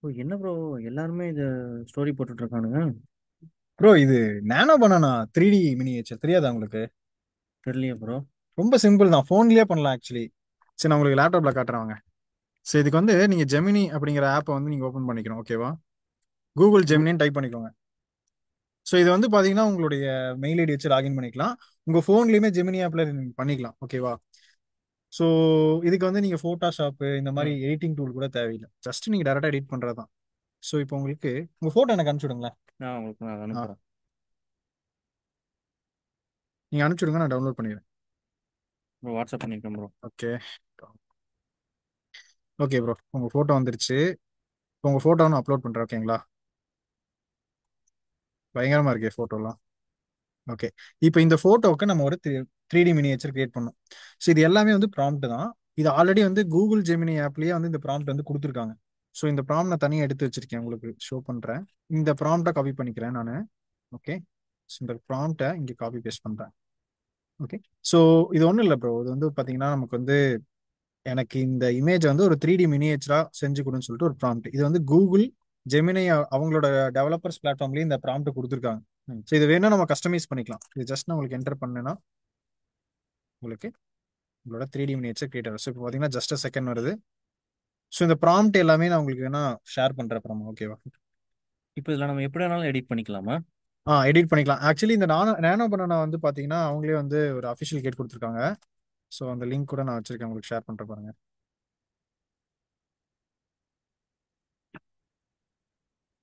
ஓ என்ன ப்ரோ எல்லாருமே இத ஸ்டோரி போட்டுட்டு இருக்கானுங்க. ப்ரோ இது நானோ பனானா 3D மினியேச்சர் தெரியாதா உங்களுக்கு? தெரியலையே ப்ரோ. ரொம்ப சிம்பிள் தான், ஃபோன்லயே பண்ணலாம் ஆக்சுவலி. சரி, நான் உங்களுக்கு லேப்டாப்ல காட்டுறேன். சரி, இதுக்கு வந்து நீங்க ஜெமினி அப்படிங்கிற ஆப்பை வந்து நீங்க ஓபன் பண்ணிக்கணும், ஓகேவா? கூகுள் கு- ஜெமினின்னு டைப் பண்ணிக்கோங்க. ஸோ இது வந்து பாத்தீங்கன்னா உங்களுடைய மெயில் ஐடி வச்சு லாகின் பண்ணிக்கலாம். உங்க ஃபோன்லயுமே ஜெமினி ஆப்ல நீங்க பண்ணிக்கலாம், ஓகேவா? ஸோ இதுக்கு வந்து நீங்க போட்டோஷாப் இந்த மாதிரி ம். எடிட்டிங் டூல் கூட தேவையில்லை, ஜஸ்ட் நீங்க டேரக்டா எடிட் பண்றதுதான். ஸோ இப்போ உங்களுக்கு உங்க போட்டோ எனக்கு அனுப்பிச்சுடுங்களேன். நான் உங்களுக்கு நான் ஆ, அனுப்புறேன். நீங்க அனுப்பிச்சுடுங்க, நான் டவுன்லோட் பண்ணிடுறேன். ப்ரோ வாட்ஸ்அப் பண்ணிருக்கேன் ப்ரோ. ஓகே. ஓகே ப்ரோ, உங்க போட்டோ வந்துருச்சு. இப்போ உங்க போட்டோ நான் அப்லோட் பண்றேன், ஓகேங்களா? பயங்கரமா இருக்கே போட்டோலாம். ஓகே. இப்போ இந்த போட்டோவுக்கு நம்ம ஒரு 3D மினியேச்சர் கிரியேட் பண்ணோம். ஸோ இது எல்லாமே வந்து ப்ராம்ப்ட் தான். இது ஆல்ரெடி வந்து கூகுள் ஜெமினி ஆப்லயே வந்து இந்த ப்ராம்ப்ட் வந்து கொடுத்துருக்காங்க. ஸோ இந்த ப்ராம்ப்ட் நான் தனியாக எடுத்து வச்சிருக்கேன், உங்களுக்கு ஷோ பண்றேன். இந்த ப்ராம்ப்டை காப்பி பண்ணிக்கிறேன் நான். ஓகே. ஸோ இந்த ப்ராம்ப்டை இங்கே காப்பி பேஸ்ட் பண்றேன். ஓகே. ஸோ இது ஒன்றும் இல்லை ப்ரோ, இது வந்து பார்த்தீங்கன்னா நமக்கு வந்து எனக்கு இந்த இமேஜ் வந்து ஒரு 3D மினியேச்சரா செஞ்சு கொடுன்னு சொல்லிட்டு ஒரு ப்ராம்ப்ட். இது வந்து கூகுள் ஜெமினி அவங்களோட டெவலப்பர்ஸ் பிளாட்ஃபார்ம்லயே இந்த ப்ராம்ப்ட் கொடுத்துருக்காங்க. ம். ஸோ இது வேணா நம்ம கஸ்டமைஸ் பண்ணிக்கலாம். இது ஜஸ்ட் நான் உங்களுக்கு என்டர் பண்ணேன்னா உங்களுக்கு உங்களோட 3D மினியேச்சர் கிரியேட் ஆகும். ஸோ இப்போ பார்த்தீங்கன்னா ஜஸ்ட் செகண்ட் வருது. ஸோ இந்த ப்ராம்ப்ட் எல்லாமே நான் உங்களுக்கு வேணா ஷேர் பண்றேன் அப்புறமா, ஓகேவா? இப்போ இதில் நம்ம எப்படி வேணாலும் எடிட் பண்ணிக்கலாமா? எடிட் பண்ணிக்கலாம். ஆக்சுவலி இந்த நானோ பனானா வந்து பார்த்தீங்கன்னா அவங்களே வந்து ஒரு அஃபிஷியல் கேட் கொடுத்துருக்காங்க. ஸோ அந்த லிங்க் கூட நான் வச்சிருக்கேன், உங்களுக்கு ஷேர் பண்ற பாருங்க.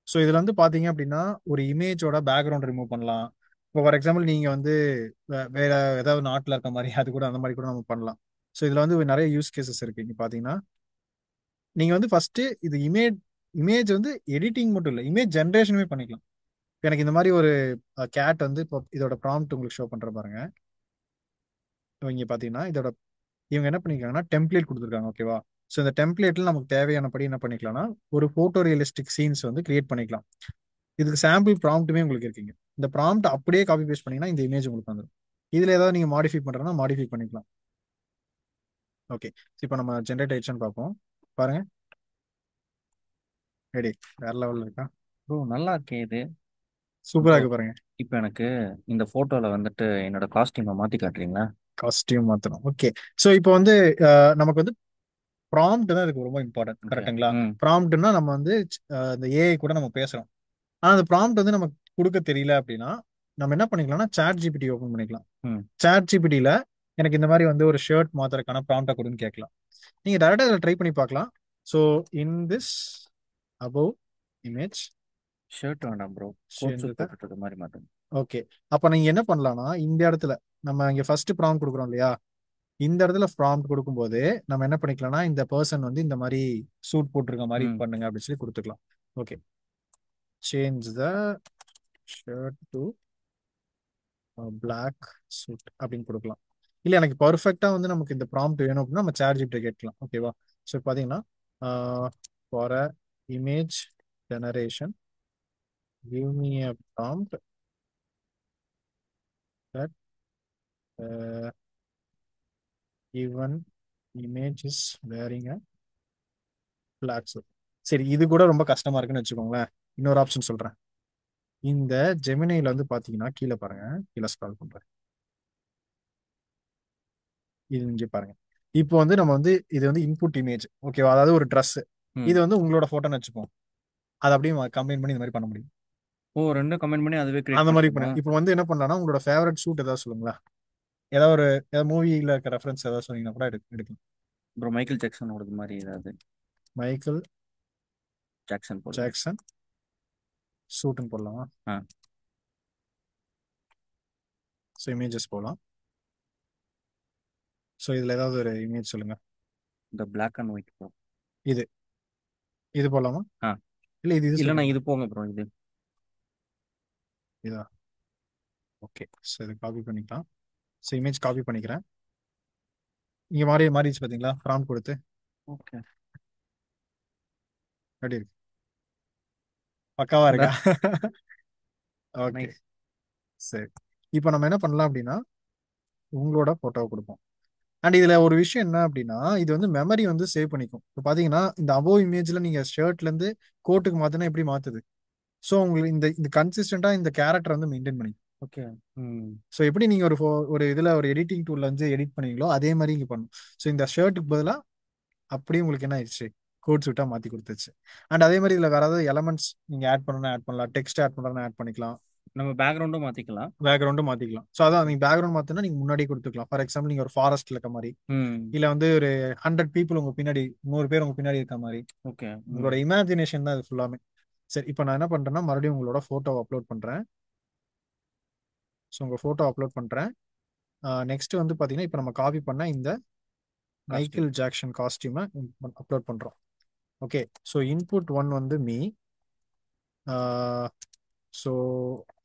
ஸோ இதுல வந்து பாத்தீங்க அப்படின்னா ஒரு இமேஜோட பேக்ரவுண்ட் ரிமூவ் பண்ணலாம். இப்போ ஃபார் எக்ஸாம்பிள் நீங்க வந்து வேற ஏதாவது நாட்டில் இருக்க மாதிரி அது கூட அந்த மாதிரி கூட நம்ம பண்ணலாம். ஸோ இதுல வந்து நிறைய யூஸ் கேசஸ் இருக்கு. இங்க பாத்தீங்கன்னா நீங்க வந்து ஃபர்ஸ்ட் இது இமேஜ் இமேஜ் வந்து எடிட்டிங் மட்டும் இல்லை, இமேஜ் ஜென்ரேஷனுமே பண்ணிக்கலாம். இப்ப எனக்கு இந்த மாதிரி ஒரு கேட் வந்து இப்போ இதோட ப்ராம்ப்ட் உங்களுக்கு ஷோ பண்ற பாருங்க. இப்போ இங்க பாத்தீங்கன்னா இவங்க என்ன பண்ணிருக்காங்கன்னா டெம்ப்ளேட் கொடுத்துருக்காங்க, ஓகேவா? ஸோ இந்த டெம்ப்ளேட்ல நமக்கு தேவையானபடி என்ன பண்ணிக்கலாம்னா ஒரு போட்டோ ரியலிஸ்டிக் சீன்ஸ் வந்து கிரியேட் பண்ணிக்கலாம். இதுக்கு சாம்பிள் ப்ராம்ப்ட்டுமே உங்களுக்கு இருக்குங்க. இந்த ப்ராம்ப்ட் அப்படியே காப்பி பேஸ்ட் பண்ணீங்கன்னா இந்த இமேஜ் உங்களுக்கு வந்துடும். இதுல ஏதாவது நீங்க மாடிஃபை பண்றதுனா மாடிஃபை பண்ணிக்கலாம். ஓகே. இப்போ நம்ம ஜென்ரேட் ஆயிடுச்சுன்னு பார்ப்போம். பாருங்க. ரெடி. வேற லெவல்ல இருக்கா? ப்ரோ நல்லா இருக்கே இது. சூப்பரா இப்போ இருக்கு பாருங்க. இப்போ எனக்கு இந்த ஃபோட்டோவில் வந்துட்டு என்னோட காஸ்டியூமை மாற்றி காட்டுறீங்களா? காஸ்டியூம் மாத்தணும், ஓகே. ஸோ இப்போ வந்து நமக்கு வந்து ப்ராம்ப்ட் தான் இதுக்கு ரொம்ப இம்பார்ட்டன்ட், ஓகே. கரெக்ட்டுங்களா? ம். ப்ராம்ப்ட்னா நம்ம வந்து இந்த ஏஐ கூட நம்ம பேசுறோம். ஆனா அந்த ப்ராம்ப்ட் வந்து நமக்கு கொடுக்க தெரியல அப்படின்னா நம்ம என்ன பண்ணிக்கலாம்னா சாட் ஜிபிடி ஓபன் பண்ணிக்கலாம். ம். சாட் ஜிபிடியில எனக்கு இந்த மாதிரி வந்து ஒரு ஷர்ட் மாத்துறதுக்கான ப்ராம்ப்டை கொடுன்னு கேட்கலாம். நீங்க டேரக்டா இதில் ட்ரை பண்ணி பார்க்கலாம். So in this above image shirt வேண்டாம் ப்ரோ. கோட் சூட் சேர்ந்தது. போட்டுட்டு இருக்க மாதிரி மாட்டேன். ஓகே. அப்ப நீங்க என்ன பண்ணலாம்னா இந்த இடத்துல நம்ம இங்க ஃபர்ஸ்ட் ப்ராம்ப்ட் கொடுக்குறோம் இல்லையா? இந்த இடத்துல ப்ராம்ப்ட் கொடுக்கும்போது நம்ம என்ன பண்ணிக்கலாம்னா இந்த பர்சன் வந்து இந்த மாதிரி சூட் போட்டிருக்க மாதிரி ம். பண்ணுங்க அப்படின்னு சொல்லி கொடுத்துக்கலாம். Okay. Change the shirt to black suit அப்படின்னு கொடுக்கலாம். இல்ல எனக்கு பர்ஃபெக்டா வந்து நமக்கு இந்த ப்ராம்ப்ட் வேணும் அப்படின்னா நம்ம சாட் ஜிபிடி கேட்கலாம், ஓகேவா? ஸோ பாத்தீங்கன்னா for a image generation give me a prompt that given image is wearing a black suit. சரி, இது கூட ரொம்ப கஷ்டமா இருக்குன்னு வச்சுக்கோங்களேன். இன்னொரு ஆப்ஷன் சொல்றேன். இந்த ஜெமினில வந்து பாத்தீங்கன்னா கீழே பாருங்க, கீழே ஸ்க்ரால் பண்றேன். இது இங்க பாருங்க. இப்போ வந்து நம்ம வந்து இது வந்து இன்புட் இமேஜ், ஓகேவா? அதாவது ஒரு Dress. ம். இது வந்து உங்களோட போட்டோன்னு வச்சுப்போம். அதை அப்படியே கம்பைன் பண்ணி இந்த மாதிரி பண்ண முடியும். ஓ ரெண்டும் கமெண்ட் பண்ணி அதுவே கிரியேட் அந்த மாதிரி பண்ணிக்குமா? பண்ணு. இப்போ வந்து என்ன பண்ணலாம்னா உங்களோட ஃபேவரட் சூட் ஏதாவது சொல்லுங்களா? ஏதாவது ஒரு மூவில இருக்க ரெஃபரன்ஸ் ஏதாவது சொன்னீங்கன்னா கூட எடுக்கலாம். ப்ரோ மைக்கேல் ஜாக்சனோடது மாதிரி ஏதாவது. மைக்கேல் ஜாக்சன் போடுங்க. ஜாக்சன் சூட்னு போடலாமா? ஆ. ஸோ இமேஜஸ் போகலாம். ஸோ இதில் ஏதாவது ஒரு இமேஜ் சொல்லுங்க. இந்த பிளாக் அண்ட் ஒயிட் ப்ரோ. இது இது போடலாமா? ஆ. இல்லை இது இல்லைண்ணா சொல்றீங்களா? இது போங்க ப்ரோ இது. இதா? ஓகே. ஸோ இது காப்பி பண்ணிக்கலாம். ஸோ இமேஜ் காப்பி பண்ணிக்கிறேன். இங்கே மாறிடுச்சு பார்த்தீங்களா ப்ராம்ப்ட் கொடுத்து? ஓகே. எப்படி இருக்கு? பக்காவா இருக்கா? ஓகே. நைஸ். சரி. இப்போ நம்ம என்ன பண்ணலாம் அப்படின்னா உங்களோட போட்டோவை கொடுப்போம். அண்ட் இதுல ஒரு விஷயம் என்ன அப்படின்னா, இது வந்து மெமரி வந்து சேவ் பண்ணிக்கும். இப்போ பாத்தீங்கன்னா இந்த அபோவ் இமேஜ்ல நீங்க ஷர்ட்ல இருந்து கோட்டுக்கு மாத்தினா எப்படி மாத்துது? ஸோ உங்களுக்கு இந்த இந்த கன்சிஸ்டண்டா இந்த கேரக்டர் வந்து மெயின்டைன் பண்ணி. ஓகே. ம். ஸோ எப்படி நீங்க ஒரு இதுல ஒரு எடிட்டிங் டூல்ல வந்து எடிட் பண்ணீங்களோ அதே மாதிரி இங்க பண்ணும். ஸோ இந்த ஷர்ட்டுக்கு பதிலா அப்படியே உங்களுக்கு என்ன ஆயிடுச்சு, கோட் சூட்டா மாத்தி கொடுத்துச்சு. அண்ட் அதே மாதிரி இதுல வேற ஏதாவது எலமெண்ட்ஸ் நீங்க ஆட் பண்ணணும் ஆட் பண்ணலாம், டெக்ஸ்ட் ஆட் பண்ணலாம் ஆட் பண்ணிக்கலாம், நம்ம பேக்ரவுண்டும் மாத்திக்கலாம். பேக்ரவுண்டும் மாத்திக்கலாம். ஸோ அதான் நீங்க பேக்ரவுண்ட் மாத்தினா நீங்க முன்னாடி கொடுத்துக்கலாம். ஃபார் எக்ஸாம்பிள் நீங்க ஒரு ஃபாரஸ்ட்ல இருக்க மாதிரி, ம். இல்ல வந்து ஒரு 100 பீப்புள் உங்க பின்னாடி, 100 பேர் உங்க பின்னாடி இருக்க மாதிரி. ஓகே. ம். உங்களோட இமேஜினேஷன் தான் இது ஃபுல்லாமே. சரி, இப்போ நான் என்ன பண்றேன்னா மறுபடியும் உங்களோட போட்டோ அப்லோட் பண்றேன். ஸோ உங்க போட்டோ அப்லோட் பண்றேன். நெக்ஸ்ட் வந்து பாத்தீங்கன்னா இப்போ நம்ம காப்பி பண்ண இந்த காஸ்டியூம். மைக்கேல் ஜாக்சன் காஸ்டியூமை அப்லோட் பண்றோம். ஓகே. ஸோ இன்புட் ஒன் வந்து மீ, ஸோ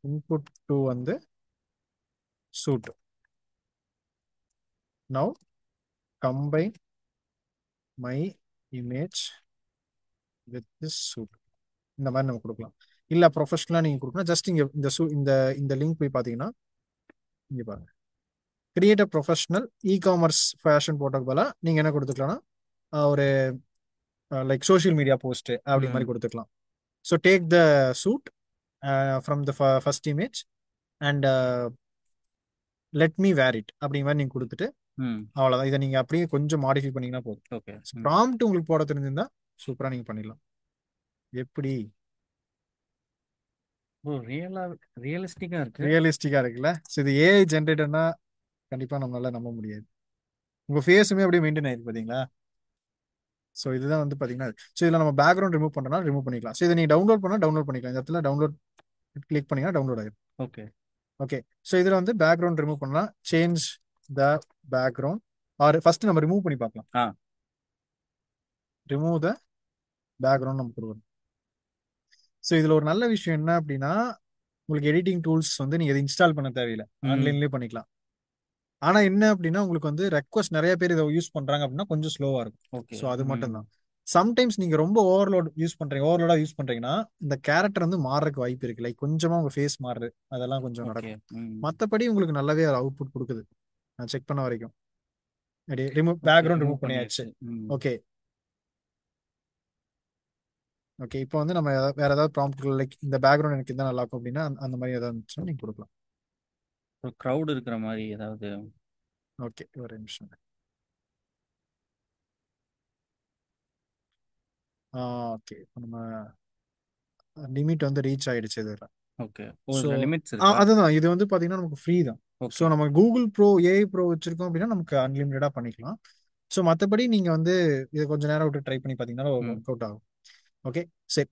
இன்புட் டூ வந்து suit. Now combine my image with this suit. இந்த மாதிரி நம்ம கொடுக்கலாம். இல்ல ப்ரொஃபஷனலா நீங்க கொடுக்கணும். ஜஸ்ட் இங்க இந்த இந்த லிங்க் போய் பாத்தீங்கன்னா இங்க பாருங்க, create a professional e commerce fashion போட்டோக்கு பதிலா நீங்க என்ன கொடுத்துக்கலாம்னா ஒரு லைக் சோஷியல் மீடியா போஸ்ட் அப்படி மாதிரி ம். கொடுத்துக்கலாம். So take the suit from the first image and let me wear it அப்படிங்கிற மாதிரி நீங்க கொடுத்துட்டு ம். அவ்வளோதான். இதை நீங்க அப்படியே கொஞ்சம் மாடிஃபை பண்ணீங்கன்னா போதும். ஓகே. ம். ப்ராம்ப்ட் உங்களுக்கு போட தெரிஞ்சிருந்தா சூப்பரா நீங்க பண்ணிடலாம். எப்படி ஓ, ரியலிஸ்டிக்கா இருக்கு. ரியலிஸ்டிக்கா இருக்குல்ல? ஸோ இது ஏஐ ஜென்ரேட்டர்னா கண்டிப்பா நம்மளால நம்ப முடியாது. உங்க ஃபேஸுமே அப்படியே மெயின்டைன் ஆயிருக்கு பாத்தீங்களா? ஸோ இதுதான் வந்து பாத்தீங்கன்னா, ஸோ இதுல நம்ம பேக்ரவுண்ட் ரிமூவ் பண்ணனா ரிமூவ் பண்ணிக்கலாம். ஸோ இதை நீங்க டவுன்லோட் பண்ணா டவுன்லோட் பண்ணிக்கலாம். இந்த இடத்துல டவுன்லோட் கிளிக் பண்ணீங்கன்னா டவுன்லோட் ஆயிடும். ஓகே. ஓகே. ஸோ இதுல வந்து பேக்ரவுண்ட் ரிமூவ் பண்ணலாம். Change the background or first நம்ம ரிமூவ் பண்ணி பார்க்கலாம். ஆ. ரிமூவ் த பேக்ரவுண்ட் நம்ம கொடுக்கணும். ஸோ இதுல ஒரு நல்ல விஷயம் என்ன அப்படின்னா, உங்களுக்கு எடிட்டிங் டூல்ஸ் வந்து நீங்க எது இன்ஸ்டால் பண்ண தேவையில்லை, ம். ஆன்லைன்லயே பண்ணிக்கலாம். ஆனா என்ன அப்படின்னா உங்களுக்கு வந்து ரெக்வஸ்ட் நிறைய பேர் இதை யூஸ் பண்றாங்க அப்படின்னா கொஞ்சம் ஸ்லோவா இருக்கும். ஓகே. ஸோ அது மட்டும் ம். தான். சம்டைம்ஸ் நீங்க ரொம்ப ஓவர்லோடா யூஸ் பண்றீங்கன்னா இந்த கேரக்டர் வந்து மாறதுக்கு வாய்ப்பு இருக்கு. லைக் கொஞ்சமா உங்க ஃபேஸ் மாறுது, அதெல்லாம் கொஞ்சம் ஓகே. நடக்கும். ம். மற்றபடி உங்களுக்கு நல்லாவே அவுட்புட் கொடுக்குது. நான் செக் பண்ண வரைக்கும் remove okay. Background remove remove பண்ணியாச்சு. பண்ணியாச்சு. ம். ஓகே. ஓகே. இப்போ வந்து நம்ம வேற ஏதாவது ப்ராம்ப்ட் லைக் இந்த பேக்ரவுண்ட் எனக்கு இதான் நல்லா இருக்கும் அப்படின்னா அந்த மாதிரி ஏதாவது இருந்துச்சுன்னா நீங்க கொடுக்கலாம். ஒரு க்ரௌட் இருக்கிற மாதிரி ஏதாவது. ஓகே, ஒரு நிமிஷம். ஓகே. இப்போ நம்ம லிமிட் வந்து ரீச் ஆயிடுச்சு இதுல. ஓகே. ஓ, ஸோ இதுல லிமிட்ஸ் இருக்கா? அதுதான் இது வந்து பாத்தீங்கன்னா நமக்கு ஃப்ரீ தான். So okay. நம்ம கூகுள் ப்ரோ ஏஐ ப்ரோ வச்சிருக்கோம் அப்படின்னா நமக்கு அன்லிமிட்டடா பண்ணிக்கலாம். ஸோ மற்றபடி நீங்க வந்து இதை கொஞ்ச நேரம் விட்டு ட்ரை பண்ணி பார்த்தீங்கன்னா ம். ஒர்க் அவுட் ஆகும். ஓகே. சரி,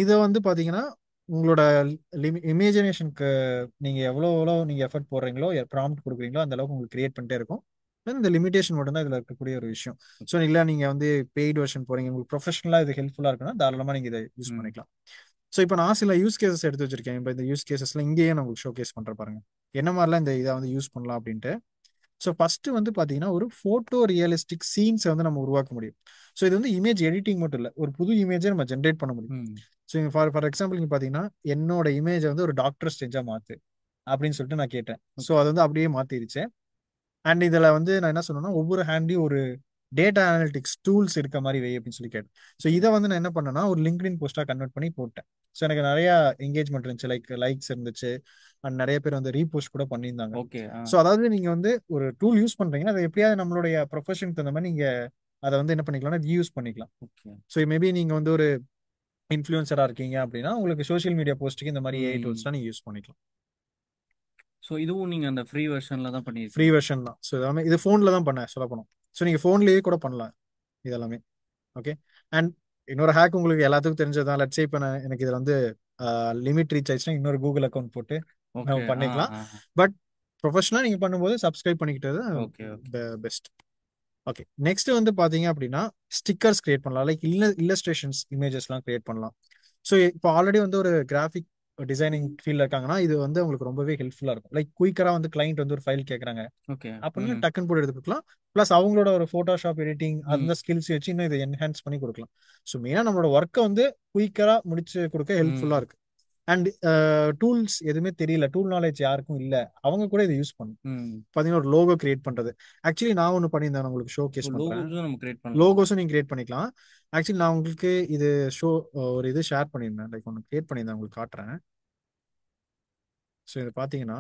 இதை வந்து பாத்தீங்கன்னா உங்களோட இமேஜினேஷனுக்கு நீங்க எவ்வளோ நீங்க எஃபர்ட் போடுறீங்களோ ப்ராம்ப்ட் கொடுக்குறீங்களோ அந்த அளவுக்கு உங்களுக்கு கிரியேட் பண்ணிட்டே இருக்கும். இந்த லிமிடேஷன் மட்டும் தான் இதுல இருக்கக்கூடிய ஒரு விஷயம். ஸோ இல்ல நீங்க வந்து பெய்ட் வெர்ஷன் போறீங்க, உங்களுக்கு ப்ரொஃபஷனலா இது ஹெல்ப்ஃபுல்லா இருக்குன்னா தாராளமா நீங்க இதை யூஸ் ம். பண்ணிக்கலாம். ஸோ இப்போ நான் சில யூஸ் கேசஸ் எடுத்து வச்சிருக்கேன். இப்போ இந்த யூஸ் கேசஸ்ல இங்கேயே நான் உங்களுக்கு ஷோ கேஸ் பண்ற பாருங்க என்ன மாதிரிலாம் இந்த இதை வந்து யூஸ் பண்ணலாம் அப்படின்ட்டு. ஸோ ஃபர்ஸ்ட் வந்து பாத்தீங்கன்னா ஒரு போட்டோ ரியலிஸ்டிக் சீன்ஸை வந்து நம்ம உருவாக்க முடியும். ஸோ இது வந்து இமேஜ் எடிட்டிங் மட்டும் இல்லை, ஒரு புது இமேஜை நம்ம ஜென்ரேட் பண்ண முடியும். ம். ஸோ ஃபார் எக்ஸாம்பிள் நீங்க பாத்தீங்கன்னா என்னோட இமேஜை வந்து ஒரு டாக்டர் ஸ்டேஜா மாத்து அப்படின்னு சொல்லிட்டு நான் கேட்டேன். So okay. அது வந்து அப்படியே மாத்திருச்சு. அண்ட் இதுல வந்து நான் என்ன சொன்னேன்னா ஒவ்வொரு ஹேண்ட்லயும் ஒரு டேட்டா அனாலிட்டிக்ஸ் டூல்ஸ் இருக்க மாதிரி வை அப்படின்னு சொல்லி கேட்டேன். ஸோ இதை வந்து நான் என்ன பண்ணேன்னா ஒரு லிங்க்டின் போஸ்டா கன்வெர்ட் பண்ணி போட்டேன். ஸோ எனக்கு நிறைய என்கேஜ்மெண்ட் இருந்துச்சு, லைக்ஸ் இருந்துச்சு அண்ட் நிறைய பேர் வந்து ரீபோஸ்ட் கூட பண்ணியிருந்தாங்க. ஓகே. ஆ. ஸோ அதாவது நீங்க வந்து ஒரு டூல் யூஸ் பண்றீங்கன்னா அதை எப்படியாவது நம்மளுடைய ப்ரொஃபஷனுக்கு தகுந்த மாதிரி நீங்க அதை வந்து என்ன பண்ணிக்கலாம்னா யூஸ் பண்ணிக்கலாம். ஓகே. ஸோ மேபி நீங்க வந்து ஒரு இன்ஃப்ளூயன்சரா இருக்கீங்க அப்படின்னா உங்களுக்கு சோஷியல் மீடியா போஸ்ட்டுக்கு இந்த மாதிரி ஏஐ ம். டூல்ஸ்லாம் நீங்க யூஸ் பண்ணிக்கலாம். ஸோ இதுவும் நீங்க அந்த ஃப்ரீ வெர்ஷன்ல தான் ஃப்ரீ பண்ணியிருக்கீங்க. வெர்ஷன் தான். ஸோ எல்லாமே இது ஃபோனில் தான் பண்ணேன் சொல்ல போனோம். ஸோ நீங்கள் ஃபோன்லேயே கூட பண்ணலாம் இதெல்லாமே. ஓகே. அண்ட் இன்னொரு ஹேக் உங்களுக்கு எல்லாத்துக்கும் தெரிஞ்சதுதான். லட்சே இப்போ எனக்கு இதில் வந்து லிமிட் ரீச் ஆயிடுச்சுன்னா இன்னொரு கூகுள் அக்கௌண்ட் போட்டு நம்ம ஓகே. ஆ. பண்ணிக்கலாம். ஆ. பட் ப்ரொஃபஷனலாக நீங்கள் பண்ணும்போது சப்ஸ்கிரைப் பண்ணிக்கிட்டது okay. Okay. Best. Okay. Next வந்து பார்த்தீங்க அப்படின்னா ஸ்டிக்கர்ஸ் கிரியேட் பண்ணலாம். லைக் இல்லஸ்ட்ரேஷன்ஸ் இமேஜஸ்லாம் கிரியேட் பண்ணலாம். ஸோ இப்போ ஆல்ரெடி வந்து ஒரு கிராஃபிக் டிசைனிங் ஃபீல்ட்ல இருக்காங்கன்னா இது வந்து உங்களுக்கு ரொம்பவே ஹெல்ப்ஃபுல்லா இருக்கும். லைக் குயிக்கரா வந்து கிளைண்ட் வந்து ஒரு ஃபைல் கேட்குறாங்க ஓகே. அப்படின்னு ம். டக்குன்னு போட்டு எடுத்து கொடுக்கலாம். ப்ளஸ் அவங்களோட ஒரு ஃபோட்டோஷாப் எடிட்டிங் ம். அந்த ஸ்கில்ஸ் வச்சு இன்னும் இதை என்ஹான்ஸ் பண்ணி கொடுக்கலாம். ஸோ மெயினாக நம்மளோட ஒர்க்கை வந்து குயிக்கரா முடிச்சு கொடுக்க ஹெல்ப்ஃபுல்லா ம். இருக்கு. அண்ட் டூல்ஸ் எதுவுமே தெரியல, டூல் நாலேஜ் யாருக்கும் இல்ல, அவங்க கூட இதை யூஸ் பண்ணும். ம். பாத்தீங்கன்னா ஒரு லோகோ கிரியேட் பண்றது. ஆக்சுவலி நான் ஒன்று பண்ணியிருந்தேன், நான் உங்களுக்கு ஷோ கேஸ் பண்றேன். லோகோஸும் நம்ம கிரியேட் பண்ணலாம். லோகோஸும் நீங்க கிரியேட் பண்ணிக்கலாம். ஆக்சுவலி நான் உங்களுக்கு இது ஷோ ஒரு இது ஷேர் பண்ணியிருந்தேன், லைக் ஒன்று கிரியேட் பண்ணியிருந்தேன், உங்களுக்கு காட்டுறேன். ஸோ இது பாத்தீங்கன்னா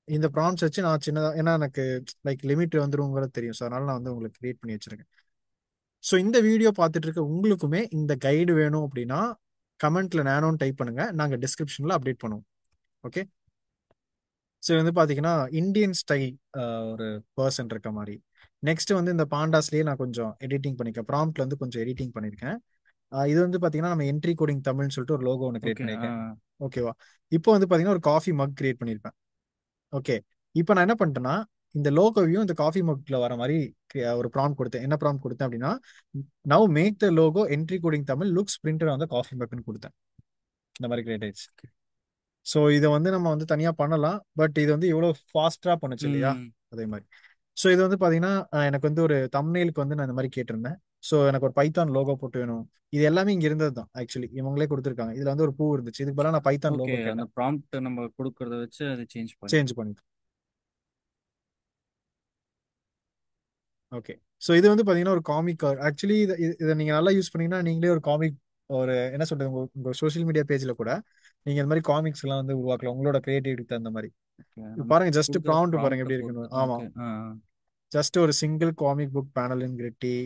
இந்த ப்ராம்ப்ட்ஸ் வச்சு நான் சின்னதா, ஏன்னா எனக்கு லைக் லிமிட் வந்துருங்கிறது தெரியும், ஸோ அதனால நான் வந்து உங்களுக்கு கிரியேட் பண்ணி வச்சிருக்கேன். ஸோ இந்த வீடியோ பார்த்துட்டு இருக்க உங்களுக்குமே இந்த கைடு வேணும் அப்படின்னா கமெண்ட்ல நானோன்னு டைப் பண்ணுங்க, நாங்கள் டிஸ்கிரிப்ஷன்ல அப்டேட் பண்ணுவோம். ஓகே. ஸோ வந்து பார்த்தீங்கன்னா இந்தியன் ஸ்டைல் ஒரு பர்சன் இருக்க மாதிரி. நெக்ஸ்ட் வந்து இந்த பாண்டாஸ்லேயே நான் கொஞ்சம் எடிட்டிங் பண்ணியிருக்கேன், ப்ராம்ப்ட்ல வந்து கொஞ்சம் எடிட்டிங் பண்ணியிருக்கேன். இது வந்து பார்த்தீங்கன்னா நம்ம என்ட்ரி கோடிங் தமிழ்னு சொல்லிட்டு ஒரு லோகோ ஒன்று கிரியேட் ஓகே. பண்ணியிருக்கேன். ஓகேவா. இப்போ வந்து பார்த்தீங்கன்னா ஒரு காஃபி மக் கிரியேட் பண்ணியிருப்பேன். ஓகே. இப்போ நான் என்ன பண்ணிட்டேன்னா இந்த லோகோவையும் இந்த காஃபி மக்ல வர மாதிரி ஒரு ப்ராம்ப்ட் கொடுத்தேன். என்ன ப்ராம்ப்ட் கொடுத்தேன் அப்படின்னா, now make the logo entry coding Tamil looks printed on the coffee மக்னு கொடுத்தேன். இந்த மாதிரி கிரியேட் ஆயிடுச்சு. ஸோ இதை வந்து நம்ம வந்து தனியாக பண்ணலாம், பட் இது வந்து இவ்வளோ ஃபாஸ்ட்டாக பண்ணுச்சு இல்லையா, ம். அதே மாதிரி. ஸோ இது வந்து பார்த்தீங்கன்னா எனக்கு வந்து ஒரு தம்ப்நெயிலுக்கு வந்து நான் இந்த மாதிரி கேட்டிருந்தேன். ஸோ எனக்கு ஒரு பைத்தான் லோகோ போட்டு வேணும். இது எல்லாமே இங்கே இருந்தது தான், ஆக்சுவலி இவங்களே கொடுத்துருக்காங்க. இதில் வந்து ஒரு பூ இருந்துச்சு, இதுக்கு பதிலாக நான் பைத்தான் ஓகே. லோகோ அந்த கேட்டேன், ப்ராம்ப்ட் நம்ம கொடுக்கறத வச்சு அதை சேஞ்ச் சேஞ்ச் பண்ணிக்கலாம். பண்ணிட்டேன். ஓகே. ஸோ இது வந்து பார்த்தீங்கன்னா ஒரு காமிக், ஆக்சுவலி இதை நீங்கள் நல்லா யூஸ் பண்ணீங்கன்னா நீங்களே ஒரு காமிக், ஒரு என்ன சொல்றது, உங்கள் சோஷியல் மீடியா பேஜில் கூட நீங்கள் இந்த மாதிரி காமிக்ஸ் எல்லாம் வந்து உருவாக்கலாம் உங்களோட கிரியேட்டிவிட்டி தகுந்த மாதிரி. ஓகே. இப்ப நம்ம பாருங்க, ஜஸ்ட் கொடுக்குற ப்ராம்ப்ட் பாருங்க ப்ராம்ப்ட எப்படி இருக்குன்னு. பொறுத்து. ஆமா, ஓகே. ஜஸ்ட் ஒரு சிங்கிள் காமிக் புக் பேனல் இன் கிரிட்டி.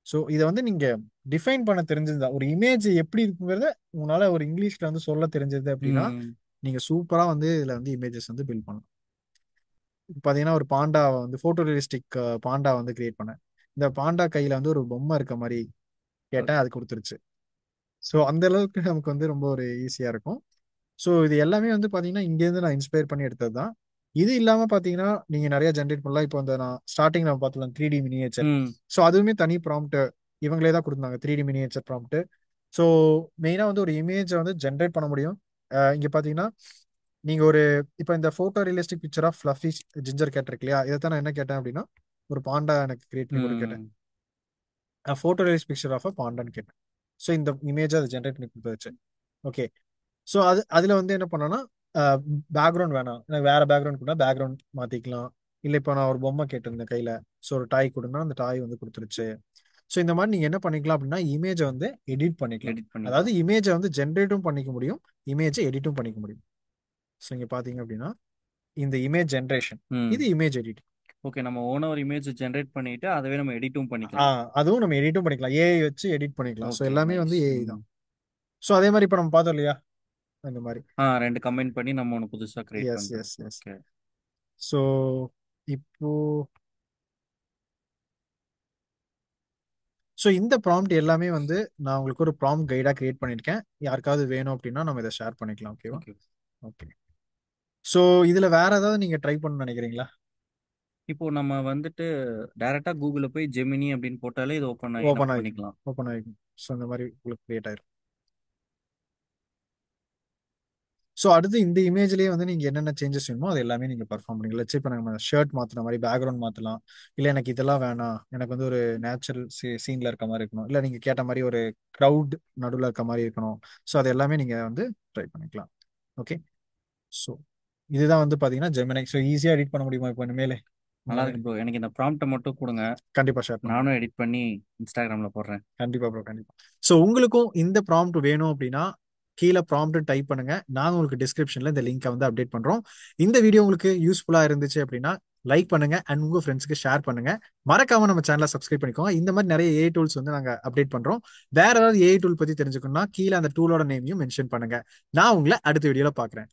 ஸோ இதை வந்து நீங்க டிஃபைன் பண்ண தெரிஞ்சிருந்தா, ஒரு இமேஜ் எப்படி இருக்குங்கிறத உங்களால ஒரு இங்கிலீஷ்ல வந்து சொல்ல தெரிஞ்சது அப்படின்னா ம். நீங்க சூப்பரா வந்து இதுல வந்து இமேஜஸ் வந்து பில்ட் பண்ணலாம். இப்ப பாத்தீங்கன்னா ஒரு பாண்டா வந்து போட்டோ ரியலிஸ்டிக் பாண்டா வந்து கிரியேட் பண்ணேன். இந்த பாண்டா கையில வந்து ஒரு பொம்மை இருக்க மாதிரி கேட்டேன், அது கொடுத்துருச்சு. ஸோ அந்த அளவுக்கு நமக்கு வந்து ரொம்ப ஒரு ஈஸியா இருக்கும். ஸோ இது எல்லாமே வந்து பாத்தீங்கன்னா இங்கேருந்து நான் இன்ஸ்பயர் பண்ணி எடுத்தது தான். இது இல்லாம பாத்தீங்கன்னா நீங்க நிறைய ஜென்ரேட் பண்ணலாம். இப்போ அந்த நான் ஸ்டார்டிங் நம்ம பார்த்தோம் 3D மினியேச்சர். ம். ஸோ அதுவுமே தனி ப்ராம்ப்ட் இவங்களே தான் கொடுத்தாங்க, 3D மினியேச்சர் ப்ராம்ப்ட். ஸோ மெயினா வந்து ஒரு இமேஜை வந்து ஜென்ரேட் பண்ண முடியும். இங்க பாத்தீங்கன்னா நீங்க ஒரு இப்போ இந்த photo realistic picture of fluffy ginger cat இருக்கு இல்லையா, இதை தான் நான் என்ன கேட்டேன் அப்படின்னா ஒரு பாண்டா எனக்கு கிரியேட் பண்ணி கூட கேட்டேன். ம். போட்டோ ரியலிஸ்டிக் பிக்சர் ஆஃப் பாண்டான்னு கேட்டேன். ஸோ இந்த இமேஜை அதை ஜென்ரேட் பண்ணி கொடுத்துருச்சு. ஓகே. ஸோ அதுல வந்து என்ன பண்ணோம்னா பேக்ரவுண்ட் வேணாம், எனக்கு வேற பேக்ரவுண்ட் கூட பேக்ரவுண்ட் மாத்திக்கலாம். இல்லை இப்போ நான் ஒரு பொம்மை கேட்டிருந்தேன் கையில, ஸோ ஒரு டாய் கொடுன்னா அந்த டாய் வந்து கொடுத்துருச்சு. ஸோ இந்த மாதிரி நீங்க என்ன பண்ணிக்கலாம் அப்படின்னா இமேஜை வந்து எடிட் பண்ணிக்கலாம். எடிட் அதாவது பண்ணிக்கலாம். இமேஜை வந்து ஜென்ரேட்டும் பண்ணிக்க முடியும், இமேஜை எடிட்டும் பண்ணிக்க முடியும். ஸோ இங்க பாத்தீங்க அப்படின்னா இந்த இமேஜ் ஜென்ரேஷன், ம். இது இமேஜ் எடிட். ஓகே. நம்ம ஓனா ஒரு இமேஜ் ஜென்ரேட் பண்ணிட்டு அதவே நம்ம எடிட்டும் பண்ணிக்கலாம். அதுவும் நம்ம எடிட்டும் பண்ணிக்கலாம், ஏஐ வச்சு எடிட் பண்ணிக்கலாம். So okay. எல்லாமே வந்து நைஸ். ஏஐ ம். தான். ஸோ அதே மாதிரி இப்போ நம்ம பார்த்தோம் இல்லையா, அந்த மாதிரி. ரெண்டு கம்பைன் பண்ணி நம்ம ஒன்று புதுசா கிரியேட் எஸ் பண்றது. Yes yes. ஓகே. ஸோ இப்போ ஸோ இந்த ப்ராம்ப்ட் எல்லாமே வந்து நான் உங்களுக்கு ஒரு ப்ராம்ப்ட் கைடாக கிரியேட் பண்ணியிருக்கேன். யாருக்காவது வேணும் அப்படின்னா நம்ம இதை ஷேர் பண்ணிக்கலாம். ஓகேவா. ஓகே. ஓகே. ஸோ இதுல வேற ஏதாவது நீங்க ட்ரை பண்ண நினைக்கிறீங்களா? இப்போ நம்ம வந்துட்டு டைரக்டா கூகுள்ல போய் ஜெமினி அப்படின்னு போட்டாலே இது ஓப்பன் ஆகி நம்ம ஓப்பன் ஆகிக்கும், பண்ணிக்கலாம். ஓப்பன் ஆகிக்கும். ஸோ இந்த மாதிரி உங்களுக்கு கிரியேட் ஆயிரும். ஸோ அடுத்து இந்த இமேஜ்லயே வந்து நீங்க என்னென்ன சேஞ்சஸ் வேணுமோ அது எல்லாமே நீங்க பர்ஃபார்ம் பண்ணிக்கலாம். லட்சம் இப்போ நம்ம ஷர்ட் மாத்துற மாதிரி பேக்ரவுண்ட் மாத்தலாம், இல்லை எனக்கு இதெல்லாம் வேணாம், எனக்கு வந்து ஒரு நேச்சுரல் சீன்ல இருக்க மாதிரி இருக்கணும், இல்லை நீங்க கேட்ட மாதிரி ஒரு க்ரௌட் நடுவில் இருக்க மாதிரி இருக்கணும். ஸோ அது எல்லாமே நீங்க வந்து ட்ரை பண்ணிக்கலாம். ஓகே. ஸோ இதுதான் வந்து பாத்தீங்கன்னா ஜெமினை. ஸோ ஈஸியா எடிட் பண்ண முடியுமா இப்போ இனிமேல்? நல்லா இருக்கு ப்ரோ. எனக்கு இந்த ப்ராம்ப்ட்டை மட்டும் கொடுங்க, கண்டிப்பா ஷேர் பண்ணுங்க. நானும் எடிட் பண்ணி இன்ஸ்டாகிராம்ல போடுறேன். கண்டிப்பா ப்ரோ, கண்டிப்பா. ஸோ உங்களுக்கும் இந்த ப்ராம்ப்ட் வேணும் அப்படின்னா கீழே ப்ராம்ப்ட் டைப் பண்ணுங்க, நாங்க உங்களுக்கு டிஸ்கிரிப்ஷன்ல இந்த லிங்கை வந்து அப்டேட் பண்றோம். இந்த வீடியோ உங்களுக்கு யூஸ்ஃபுல்லா இருந்துச்சு அப்படின்னா லைக் பண்ணுங்க அண்ட் உங்க ஃப்ரெண்ட்ஸ்க்கு ஷேர் பண்ணுங்க. மறக்காம நம்ம சேனலை சப்ஸ்கிரைப் பண்ணிக்கோங்க. இந்த மாதிரி நிறைய ஏஐ டூல்ஸ் வந்து நாங்க அப்டேட் பண்றோம். வேற ஏதாவது ஏஐ டூல் பத்தி தெரிஞ்சுக்கணும்னா கீழே அந்த டூலோட நேமையும் மென்ஷன் பண்ணுங்க. நான் உங்களை அடுத்த வீடியோல பாக்குறேன்.